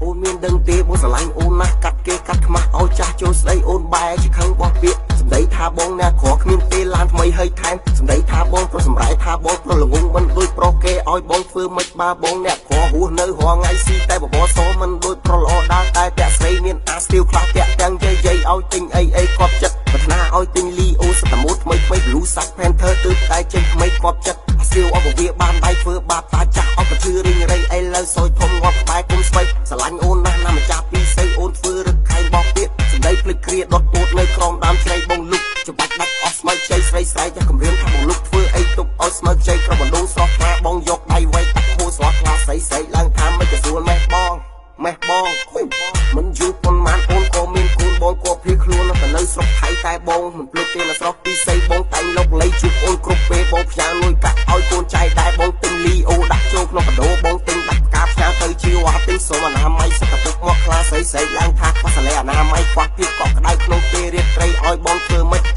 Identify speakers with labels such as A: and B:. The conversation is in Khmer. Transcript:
A: អូនមានដឹងទេបងស្រឡាញ់អូនណាស់កាត់គេកាត់ខ្មាស់ឲ្យចាស់ចូលស្ដីអូនបែរជាខឹងបោះពាក្យសម្ដីថាបងអ្នកក្រគ្មានពេលឡានថ្មីហើយថែមសម្ដីថាបងប្រុសសម្រែថាបងប្រុសល្ងងមិនដូចប្រុសគេឲ្យបងធ្វើមិនបើបងអ្នកក្រហួសនៅរាល់ថ្ងៃស៊ីតែបបសមិនដូចប្រុសល្អដើរតែពាក់ស្រីមានអាស្ទីវខ្លះពាក់ទាំងយាយឲ្យទិញអីគាត់ចិត្តប្រាថ្នាឲ្យទិញលីអូសតាម៉ូថ្មីblue sack panther ទើបតែចេញថ្មីគាត់ចិត្តស្ទៀវអបវាបានដៃធ្វើបាបតាចាស់អបជឿរីងរៃអីលើសយធំងាប់ក្បែរគុំស្វ័យស្រឡាញ់អូនណាស់ណាម្ចាស់ពីស្អីអូនធ្វើរឹកខែងបោកទៀតសម្ដីភ្លេចគ្រាដុតពោតនៅក្រោមដើមជ្រៃបងលុកច្បាច់ដាច់អស់ស្មៅជ័យស្រីស្រែចាស់កំរៀនថាបងលុកធ្វើអីទុកឲ្យស្មៅជ័យក្រុមបណ្ដូស្រស់ថ្លាបងយកដៃវៃតាក់ហួរស្រស់ថ្លាស្រីស្រីឡើងថាមិនទៅស្រួលម៉េះបងមិនយូរប៉ុន្មានអូនក៏មានគូនបងក៏ភៀសខ្លួនទៅនៅស្រុកថៃតែបងមិនភ្លេចទេនៅស្រុកពីសីបងតែងលោកលៃជួបអូនគ្រប់ពេលបងផ្ញើលុយកាក់ឲ្យកូនចៃដែរបងទិញលីអូដាក់ចូលក្នុងបដោបងទិញដាច់ផ្កាផ្ញើទៅជាវ៉ាទិញសុំអនាម័យសកពុកមកខ្លាស្រីស្រីឡើងថាខ្វះសលេអនាម័យខ្វះភាពកក់ក្ដៅក្នុងពេលរៀបត្រីឲ្យបងធ្វើមិន